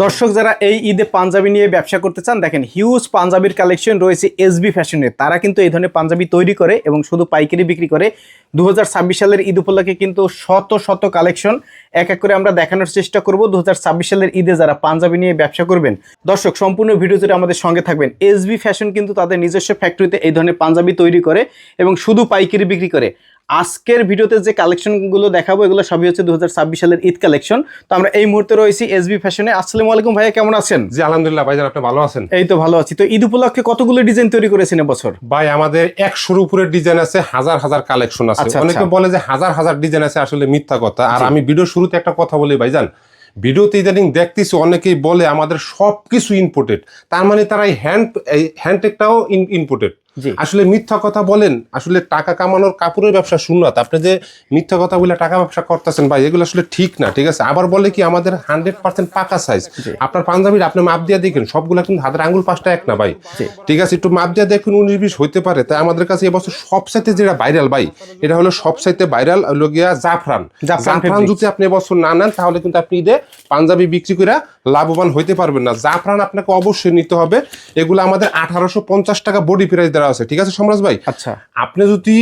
দর্শক যারা এই ঈদে পাঞ্জাবি নিয়ে ব্যবসা করতে চান, দেখেন হিউজ পাঞ্জাবির কালেকশন রয়েছে এসবি ফ্যাশনের। তারা কিন্তু এই ধরনের পাঞ্জাবি তৈরি করে এবং শুধু পাইকারি বিক্রি করে। 2026 সালের ঈদ উপলক্ষে কিন্তু শত শত কালেকশন এক এক করে আমরা দেখানোর চেষ্টা করব। 2026 সালের ঈদে যারা পাঞ্জাবি নিয়ে ব্যবসা করবেন, দর্শক সম্পূর্ণ ভিডিও জুড়ে আমাদের সঙ্গে থাকবেন। এসবি ফ্যাশন কিন্তু তাদের নিজস্ব ফ্যাক্টরিতে এই ধরনের পাঞ্জাবি তৈরি করে এবং শুধু পাইকারি বিক্রি করে। আজকের ভিডিওতে যে কালেকশনগুলো দেখাবো এগুলো সবই হচ্ছে 2026 সালের ঈদ কালেকশন। তো আমরা এই মুহূর্তে রয়েছি এসবি ফ্যাশনে। আসসালামু আলাইকুম ভাইয়া, কেমন আছেন? জি আলহামদুলিল্লাহ ভাইজান, আপনি ভালো আছেন? এই তো ভালো আছি। তো ঈদ উপলক্ষে কতগুলো ডিজাইন তৈরি করেছেন এবছর? ভাই আমাদের 100-র উপরে ডিজাইন আছে, হাজার হাজার কালেকশন আছে। অনেকে বলে যে হাজার হাজার ডিজাইন আছে, আসলে মিথ্যা কথা। আর আমি ভিডিও শুরুতে একটা কথা বলি ভাইজান, ভিডিওতে ইদানিং দেখতেছি অনেকেই বলে আমাদের সবকিছু ইম্পোর্টেড, তার মানে তারা এই হ্যান্ডটেকটাও ইম্পোর্টেড। আসলে মিথ্যা কথা বলেন। আসলে টাকা কামানোর কাপড়ের ব্যবসা শূন্যত। আপনি যে মিথ্যা কথা বলে টাকা ব্যবসা করতেছেন ভাই, এগুলো আসলে ঠিক না, ঠিক আছে? আবার বলে কি আমাদের 100% পাকা সাইজ। আপনার পাঞ্জাবির আপনি মাপ দিয়ে দেখেন, সবগুলো কিন্তু হাতের আঙ্গুল পাঁচটা এক না ভাই, ঠিক আছে? একটু মাপ দিয়ে দেখুন, 19-20 হইতে পারে। তাই আমাদের কাছে এবছর সবচাইতে যেটা ভাইরাল ভাই, এটা হলো সবচাইতে ভাইরাল হলো গিয়া জাফরান। যদি আপনি এবছর না নেন তাহলে কিন্তু আপনি ঈদে পাঞ্জাবি বিক্রি করে লাভবান হইতে পারবেন না। জাফরান আপনাকে অবশ্যই নিতে হবে। এগুলো আমাদের 1850 টাকা বডি প্রাইস দেওয়া আছে, ঠিক আছে সমরাজ ভাই? আচ্ছা, আপনি যদি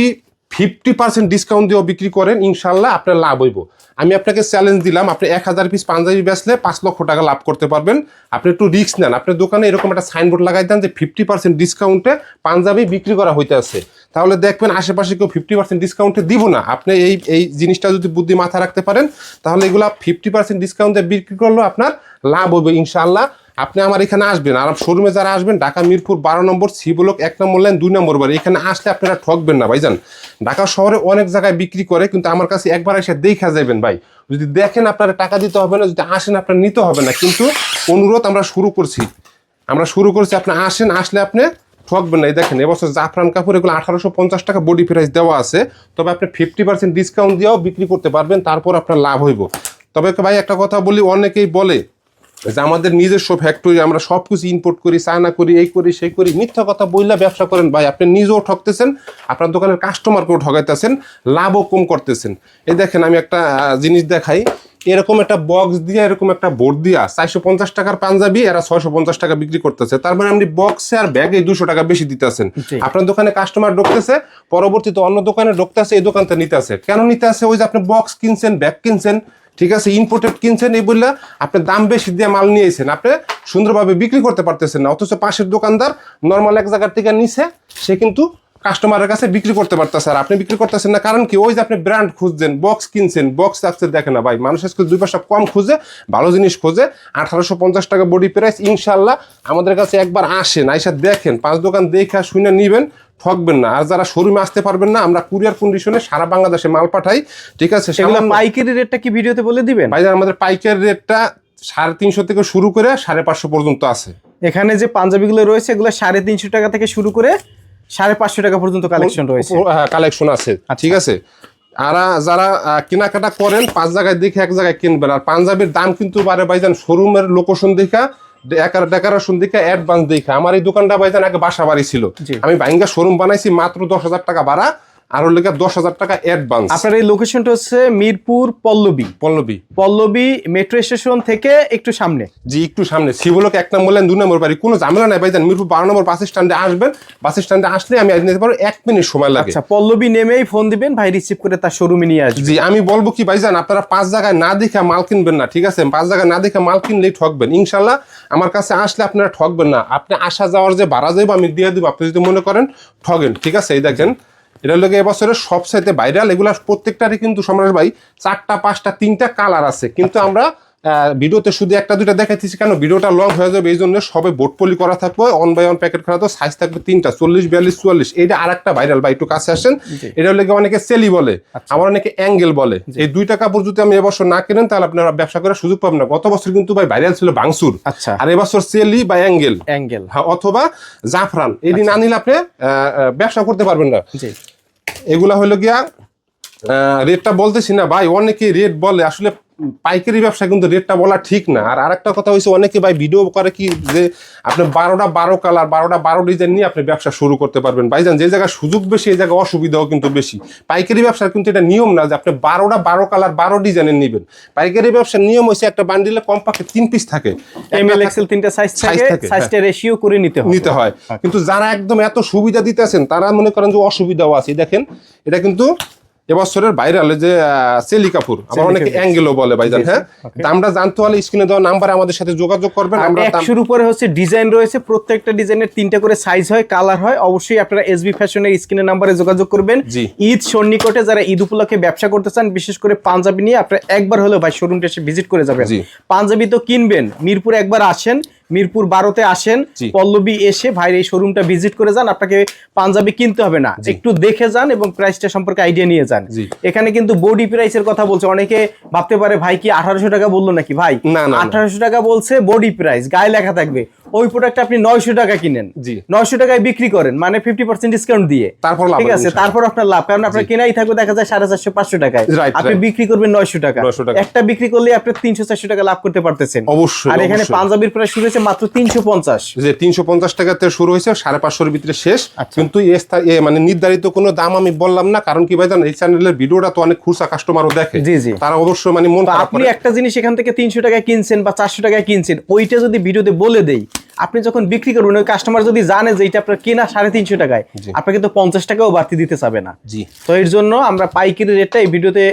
50% ডিসকাউন্ট দিয়েও বিক্রি করেন, ইনশাল্লাহ আপনার লাভ হইব। আমি আপনাকে চ্যালেঞ্জ দিলাম, আপনি 1000 পিস পাঞ্জাবি বেচলে 5 লক্ষ টাকা লাভ করতে পারবেন। আপনি একটু রিস্ক নেন, আপনার দোকানে এরকম একটা সাইনবোর্ড লাগাই দেন যে 50% ডিসকাউন্টে পাঞ্জাবি বিক্রি করা হইতে আছে। তাহলে দেখবেন আশেপাশে কেউ 50% ডিসকাউন্টে দিব না। আপনি এই জিনিসটা যদি বুদ্ধি মাথায় রাখতে পারেন, তাহলে এগুলা 50% ডিসকাউন্টে বিক্রি করলেও আপনার লাভ হবে ইনশাল্লাহ। আপনি আমার এখানে আসবেন, আর শোরুমে যারা আসবেন, Dhaka Mirpur 12 number C block 1 নম্বর লাইন 2 নম্বর বাড়ি, এখানে আসলে আপনারা ঠকবেন না ভাইজান। ঢাকা শহরে অনেক জায়গায় বিক্রি করে, কিন্তু আমার কাছে একবার এসে দেখা যাবেন ভাই। যদি দেখেন আপনারা টাকা দিতে হবে না, যদি আসেন আপনার নিতে হবে না। কিন্তু অনুরোধ আমরা শুরু করছি, আপনি আসেন, আসলে আপনি ঠকবেন না। এই দেখেন এবছর জাফরান কাপড় এগুলো 1850 টাকা বডি প্রাইস দেওয়া আছে। তবে আপনি 50% ডিসকাউন্ট দিয়েও বিক্রি করতে পারবেন, তারপর আপনার লাভ হইব। তবে ভাই একটা কথা বলি, অনেকেই বলে যে আমাদের নিজস্ব ফ্যাক্টরি, আমরা সবকিছু ইম্পোর্ট করি, চায়না করি, এই করি সেই করি। মিথ্যা কথা বললে ব্যবসা করেন ভাই, আপনি নিজেও ঠকতেছেন, আপনার দোকানের কাস্টমারকেও ঠকাইতেছেন, লাভও কম করতেছেন। এই দেখেন আমি একটা জিনিস দেখাই, এরকম একটা বক্স দিয়ে, এরকম একটা বোর্ড দিয়া 450 টাকার পাঞ্জাবি এরা 650 টাকা বিক্রি করতেছে। তার মানে আপনি বক্সে আর ব্যাগে 200 টাকা বেশি দিতেছেন। আপনার দোকানে কাস্টমার ঢুকতেছে, পরবর্তীতে অন্য দোকানে ঢুকতেছে, এই দোকানটা নিতে আছে। কেন নিতে আছে? ওই যে আপনি বক্স কিনছেন, ব্যাগ কিনছেন, ঠিক আছে, ইম্পোর্টেড কিনছেন, এই বললে আপনি দাম বেশি দিয়ে মাল নিয়েছেন, আপনি সুন্দরভাবে বিক্রি করতে পারতেছেন না। অথচ পাশের দোকানদার নর্মাল এক জায়গার থেকে নিছে, সে কিন্তু কাস্টমারের কাছে বিক্রি করতে পারতেছে, আর আপনি বিক্রি করতেছেন না। কারণ কি? ওই যে আপনি ব্র্যান্ড খুঁজছেন, বক্স কিনছেন, বক্স রাখতে দেখে না ভাই। মানুষ আজকে 2 পয়সা কম খুঁজে, ভালো জিনিস খোঁজে। 1850 টাকা বডি প্রাইস। ইনশাল্লাহ আমাদের কাছে একবার আসেন, আইসা দেখেন, 5 দোকান দেখে শুনে নিবেন, ঠকবেন না। আর যারা শোরুমে আসতে পারবেন না, আমরা কুরিয়ার কন্ডিশনে সারা বাংলাদেশে মাল পাঠাই, ঠিক আছে? সেগুলো পাইকারি রেটটা কি ভিডিওতে বলে দিবেন ভাই? আমাদের পাইকারি রেটটা 350 থেকে শুরু করে 550 পর্যন্ত আছে। এখানে যে পাঞ্জাবিগুলো রয়েছে এগুলো 350 টাকা থেকে শুরু করে 550 টাকা পর্যন্ত কালেকশন রয়েছে। কালেকশন আছে, ঠিক আছে? আর যারা কেনাকাটা করেন 5 জায়গায় দেখে 1 জায়গায় কিনবেন। আর পাঞ্জাবির দাম কিন্তু বারে ভাইজান শোরুমের লোকেশন দেখা, ডেকোরেশন দেখে, অ্যাডভান্স দেখে। আমার এই দোকানটা ভাইজান আগে বাসা বাড়ি ছিল, আমি ভাঙ্গা শোরুম বানাইছি, মাত্র 10,000 টাকা ভাড়া আর ওর লেগে 10,000 টাকা অ্যাডভান্স। আপনার এই লোকেশনটা হচ্ছে মিরপুর পল্লবী মেট্রো স্টেশন থেকে একটু সামনে। জি, একটু সামনে, সিবলক 1 নম্বর লাইন 2 নম্বর বাড়ি। কোনো ঝামেলা নাই ভাইজান। মিরপুর 12 নম্বর বাস স্ট্যান্ডে আসবেন, বাস স্ট্যান্ডে আসলে আমি আজ নিতে পারবো, 1 মিনিট সময় লাগে। আচ্ছা, পল্লবী নেমেই ফোন দিবেন, ভাই রিসিভ করে তার শোরুমে নিয়ে আসবে। জি, আমি বলবো কি ভাইজান, আপনারা 5 জায়গায় না দেখে মাল কিনবেন না, ঠিক আছে? 5 জায়গায় না দেখে মাল কিনলেই ঠকবেন। ইনশাল্লাহ আমার কাছে আসলে আপনারা ঠকবেন না। আপনি আসা যাওয়ার যে ভাড়া যাইব আমি দিয়ে দিব, আপনি যদি মনে করেন ঠগেন, ঠিক আছে? এই দেখেন এটা লোকে এবছরের সবচাইতে ভাইরাল। এগুলা প্রত্যেকটারই কিন্তু সম্রাট ভাই 4টা 5টা 3টা কালার আছে, কিন্তু আমরা ভিডিওতে শুধু 1টা 2টা দেখাইতেছি। কেন? ভিডিওটা লং হয়ে যাবে, এই জন্য সবাই বোর্ডপলি করা থাকবে, 1 বাই 1 প্যাকেট করা। তো সাইজ থাকবে 3টা, 40, 42, 44। এইটা আর একটা ভাইরাল ভাই, একটু কাছে আসেন। এটা লোকে অনেকে সেলি বলে, আবার অনেকে অ্যাঙ্গেল বলে। এই 2টা কাপড় যদি আমি এবছর না কেনেন, তাহলে আপনারা ব্যবসা করার সুযোগ পাবেন না। গত বছর কিন্তু ভাই ভাইরাল ছিল ভাঙচুর, আর এবছর সেলি বা অ্যাঙ্গেল, অথবা জাফরান, এটি না নিলে আপনি ব্যবসা করতে পারবেন না। এগুলা হইলো গিয়া রেটটা বলতেছি না ভাই, অনেকে রেট বলে, আসলে পাইকারি ব্যবসা কিন্তু রেটটা বলা ঠিক না। আর আরেকটা কথা হচ্ছে, অনেকে ভাই ভিডিও করে কি যে আপনি 12টা 12 কালার 12টা 12 ডিজাইন নিয়ে আপনি ব্যবসা শুরু করতে পারবেন। ভাইজান, যে জায়গায় সুযোগ বেশি এই জায়গায় অসুবিধাও কিন্তু বেশি। পাইকারি ব্যবসার কিন্তু এটা নিয়ম না যে আপনি 12টা 12 কালার 12 ডিজাইনের নেবেন। পাইকারি ব্যবসার নিয়ম হচ্ছে একটা বান্ডিলে কমপক্ষে 3 পিস থাকে, এমএল এক্সেল 3টা সাইজ থাকে, সাইজটা রেশিও করে নিতে হয়। কিন্তু যারা একদম এত সুবিধা দিতেছেন তারা মনে করেন যে অসুবিধাও আছে। দেখেন এটা কিন্তু এবছরের ভাইরাল যে সেলি কাপুর, আবার অনেকে অ্যাঙ্গেলও বলে ভাইজান। হ্যাঁ, দামটা জানতে হলে স্ক্রিনে দেওয়া নাম্বারে আমাদের সাথে যোগাযোগ করবেন। আমরা 100 উপরে হচ্ছে ডিজাইন রয়েছে, প্রত্যেকটা ডিজাইনের 3টা করে সাইজ হয়, কালার হয়। অবশ্যই আপনারা এসবি ফ্যাশনের স্ক্রিনের নাম্বারে যোগাযোগ করবেন। ঈদ সন্নিকটে যারা ঈদ উপলক্ষে ব্যবসা করতে চান, বিশেষ করে পাঞ্জাবি নিয়ে, আপনারা একবার হলেও ভাই শোরুমটা এসে ভিজিট করে যাবেন। পাঞ্জাবি তো কিনবেন, মিরপুর একবার আসেন, মিরপুর 12তে আসেন, পল্লবী এসে ভাইয়ের এই শোরুমটা ভিজিট করে যান। আপনাকে পাঞ্জাবি কিনতে হবে না, একটু দেখে যান এবং প্রাইসটা সম্পর্কে আইডিয়া নিয়ে যান। এখানে কিন্তু বডি প্রাইসের কথা বলছে, অনেকে ভাবতে পারে ভাই কি 1800 টাকা বললো নাকি। ভাই 1800 টাকা বলছে বডি প্রাইস, গায়ে লেখা থাকবে। ওই প্রোডাক্ট আপনি 900 টাকা কিনেন, 900 টাকায় বিক্রি করেন, মানে 50% ডিসকাউন্ট দিয়ে, ঠিক আছে? তারপর আপনার লাভ, কারণ আপনার কেনাই থাকবে দেখা যায় 450 500 টাকায়, আপনি বিক্রি করবেন 900 টাকা। একটা বিক্রি করলে আপনি 300 400 টাকা লাভ করতে পারতেছেন। অবশ্যই। আর এখানে পাঞ্জাবির প্রাইস শুরু হয়েছে মাত্র 350, যে 350 টাকাতে শুরু হয়েছে, 550 এর ভিতরে শেষ। কিন্তু মানে নির্ধারিত কোনো দাম আমি বললাম না, কারণ কি ভাই জানেন, এই চ্যানেলের ভিডিওটা তো অনেক খুচরা কাস্টমারও দেখে, তারা অবশ্যই মানে মন খারাপ করে। আপনি একটা জিনিস এখান থেকে 300 টাকায় কিনছেন বা 400 টাকায় কিনছেন, ওইটা যদি ভিডিওতে বলে দেই, আপনি যখন বিক্রি করবেন ওই কাস্টমার যদি জানে যে এটা আপনার কেনা 350 টাকায়, আপনি কিন্তু 50 টাকাও বাড়তি দিতে চাবে না। তো এর জন্য আমরা পাইকারি রেটটা এই ভিডিওতে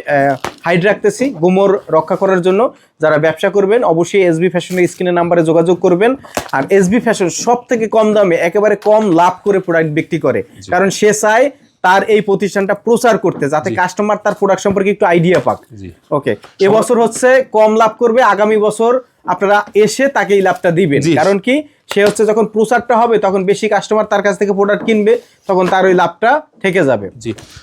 হাইড রাখতেছি, গুমর রক্ষা করার জন্য। যারা ব্যবসা করবেন অবশ্যই এসবি ফ্যাশনের স্ক্রিনের নাম্বারে যোগাযোগ করবেন। আর এসবি ফ্যাশন সব থেকে কম দামে একেবারে কম লাভ করে প্রোডাক্ট বিক্রি করে, কারণ সে চায় তার এই প্রতিষ্ঠানটা প্রচার করতে, যাতে কাস্টমার তার প্রোডাক্ট সম্পর্কে একটু আইডিয়া পাক। ওকে, এবছর হচ্ছে কম লাভ করবে, আগামী বছর আপনারা এসে তাকে এই লাভটা দিবেন। কারণ কি, সে হচ্ছে যখন প্রচারটা হবে তখন বেশি কাস্টমার তার কাছ থেকে প্রোডাক্ট কিনবে, তখন তার ওই লাভটা থেকে যাবে।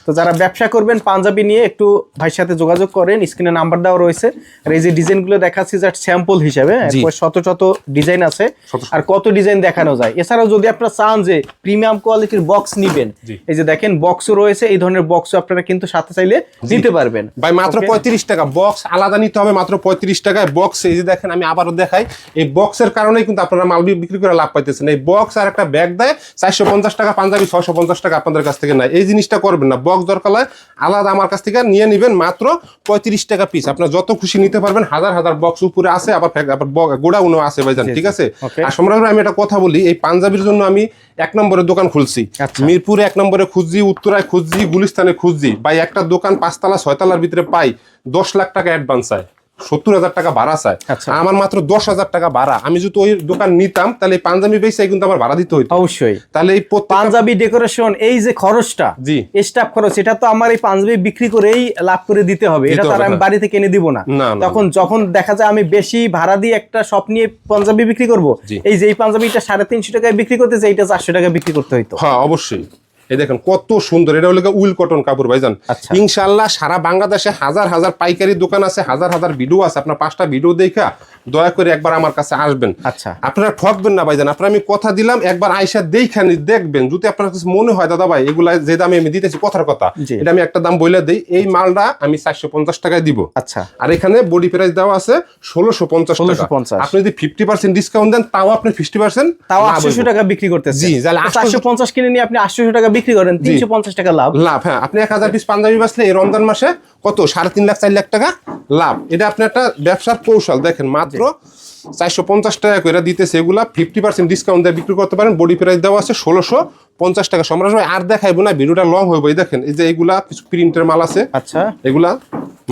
তো যারা ব্যবসা করবেন পাঞ্জাবি নিয়ে একটু ভাইয়ের সাথে যোগাযোগ করেন, স্ক্রিনে নাম্বার দেওয়া রয়েছে। আর এই যে ডিজাইনগুলো দেখাচ্ছি জাস্ট স্যাম্পল হিসেবে, শত শত ডিজাইন আছে, আর কত ডিজাইন দেখানো যায়। এছাড়াও যদি আপনারা চান যে প্রিমিয়াম কোয়ালিটির বক্স নিবেন, এই যে দেখেন বক্সও রয়েছে, এই ধরনের বক্সও আপনারা কিন্তু সাথে চাইলে নিতে পারবেন। ভাই মাত্র 35 টাকা বক্স, আলাদা নিতে হবে মাত্র 35 টাকায় বক্স। এই যে দেখেন, আমি আবারও দেখাই, এই বক্সের কারণেই কিন্তু আপনারা মাল বিক্রি করে লাভ পাইতেছেন। এই বক্স আর একটা ব্যাগ দেয় 450 টাকা, পাঞ্জাবি 650 টাকা আপনাদের কাছ থেকে নেয়। এই জিনিসটা করবেন না, বক্স দরকার হয় আলাদা আমার কাছ থেকে নিয়ে নেবেন, মাত্র 35 টাকা পিস। আপনার যত খুশি নিতে পারবেন, হাজার হাজার বক্স উপরে আছে, আবার গোডাউনও আছে ভাইজান, ঠিক আছে? আর সম্রাট ভাই, আমি একটা কথা বলি, এই পাঞ্জাবির জন্য আমি 1 নম্বরে দোকান খুলছি, মিরপুরে 1 নম্বরে খুঁজছি, উত্তরায় খুঁজছি, গুলিস্তানে খুঁজছি। ভাই একটা দোকান 5 তলা 6 তলার ভিতরে পাই, 10 লাখ টাকা অ্যাডভান্স চায়, 70,000 টাকা ভাড়া চায়, আমার মাত্র 10,000 টাকা ভাড়া। আমি যদি ওই দোকান নিতাম তাহলে এই পাঞ্জাবি বেচে কিন্তু আমার ভাড়া দিতে হইতো। অবশ্যই। তাহলে এই পাঞ্জাবি ডেকোরেশন, এই যে খরচটা, স্টাফ খরচ, এটা তো আমার এই পাঞ্জাবি বিক্রি করেই লাভ করে দিতে হবে, এটা তো আর আমি বাড়ি থেকে এনে দিব না। তখন যখন দেখা যায় আমি বেশি ভাড়া দিয়ে একটা শপ নিয়ে পাঞ্জাবি বিক্রি করব, এই যে এই পাঞ্জাবিটা 350 টাকায় বিক্রি করতেছে, এইটা 400 টাকায় বিক্রি করতে হইতো। হ্যাঁ অবশ্যই। এই দেখেন কত সুন্দর, এটা হলো উইল কটন কাপড় ভাইজান। ইনশাআল্লাহ সারা বাংলাদেশে হাজার হাজার পাইকারি দোকান আছে, হাজার হাজার ভিডিও আছে, আপনার 5টা ভিডিও দেখা দয়া করে একবার আমার কাছে আসবেন। আপনারা ঠকবেন না ভাইজান, আপনারা আমি কথা দিলাম, একবার আইসা দেখেন, দেখবেন। যদি আপনার কাছে মনে হয় দাদা ভাই এগুলা যে দামে আমি দিতেছি, কথার কথা, এটা আমি একটা দাম বলে দেই, এই মালটা আমি 450 টাকায় দিব। আর এখানে বডি প্রাইস দেওয়া আছে 1650 টাকা। আপনি যদি 50% ডিসকাউন্ট দেন, তাও আপনি 50%, তাও 800 টাকা বিক্রি করতেছেন। জি, 450 কিনে নিয়ে আপনি 800 টাকা বিক্রি করেন, 350 টাকা লাভ। হ্যাঁ, আপনি 1000 পিস পাঞ্জাবি বেচলে এই রমজান মাসে কত 3.5 লাখ 4 লাখ টাকা লাভ। এটা আপনি একটা ব্যবসার কৌশল। দেখেন মাত্র 450 টাকা করে দিতেছে, এগুলা 50% ডিসকাউন্ট দিয়ে বিক্রি করতে পারেন। বডি প্রাইস দেওয়া আছে 1650 টাকা। সম্রাট ভাই আর দেখাইবো না, ভিডিওটা লং হইব। দেখেন এই যে এগুলা কিছু প্রিন্টের মাল আছে, এগুলা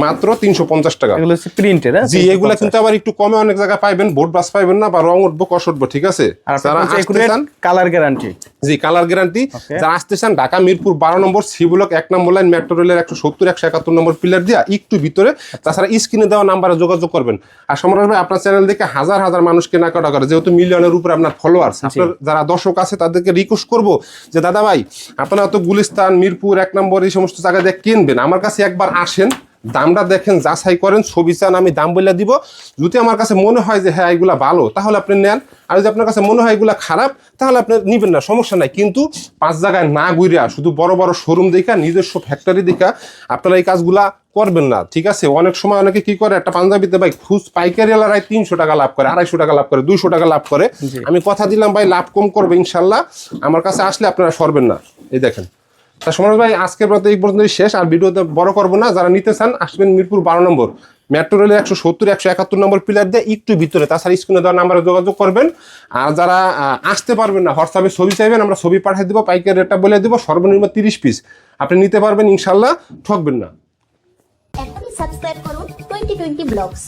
মাত্র 350 টাকা। এগুলো হচ্ছে প্রিন্টের। জি, এগুলা কিন্তু আবার একটু কমে অনেক জায়গায় পাইবেন, বোর্ড ব্রাশ পাইবেন না, বা রং উঠবো কষ উঠবো, ঠিক আছে? যারা আসতেছেন কালার গ্যারান্টি, জি কালার গ্যারান্টি। যারা আসতেছেন Dhaka Mirpur 12 number C block 1 নম্বর লাইন মেট্রো রেলের 170 171 নম্বর পিলার দিয়া একটু ভিতরে। তাছাড়া স্ক্রিনে দেওয়া নাম্বারে যোগাযোগ করবেন। আর সম্রাট ভাই আপনার চ্যানেল দেখে হাজার হাজার মানুষ কেনাকাটা করে, যেহেতু মিলিয়নের উপরে আপনার ফলোয়ার্স, আপনার যারা দর্শক আছে তাদেরকে রিকোয়েস্ট করবো যে দাদা ভাই আপনারা তো গুলিস্তান, মিরপুর 1 নম্বর এই সমস্ত জায়গায় দিয়ে কিনবেন, আমার কাছে একবার আসেন, দামটা দেখেন, যাচাই করেন, ছবি চান, আমি দাম বলে দিব। যদি আমার কাছে মনে হয় যে হ্যাঁ এগুলা ভালো, তাহলে আপনি নেন। আর যদি আপনার কাছে মনে হয় এগুলা খারাপ, তাহলে আপনি নিবেন না, সমস্যা নাই। কিন্তু 5 জায়গায় না ঘুরিয়া শুধু বড় বড় শোরুম দেখা, নিজস্ব ফ্যাক্টরি দেখা আপনারা এই কাজগুলা করবেন না, ঠিক আছে? অনেক সময় অনেকে কি করে, একটা পাঞ্জাবিতে ভাই পাইকারি এলাকায় 300 টাকা লাভ করে, 250 টাকা লাভ করে, 200 টাকা লাভ করে। আমি কথা দিলাম ভাই লাভ কম করবে ইনশাল্লাহ, আমার কাছে আসলে আপনারা সরবেন না। এই দেখেন। তা সমর ভাই আজকের মতো এই পর্যন্তই শেষ, আর ভিডিওতে বড় করবো না। যারা নিতে চান আসবেন মিরপুর 12 নম্বর মেট্রো রেলের 170-171 নম্বর পিলার দিয়ে একটু ভিতরে, তাছাড়া স্ক্রিনে দেওয়া নাম্বারে যোগাযোগ করবেন। আর যারা আসতে পারবেন না, হোয়াটসঅ্যাপে ছবি চাইবেন, আমরা ছবি পাঠিয়ে দেবো, পাইকারি রেটটা বলে দেবো, সর্বনিম্ন 30 পিস আপনি নিতে পারবেন ইনশাল্লাহ, ঠকবেন না। এখনই সাবস্ক্রাইব করুন 2020 ব্লগস।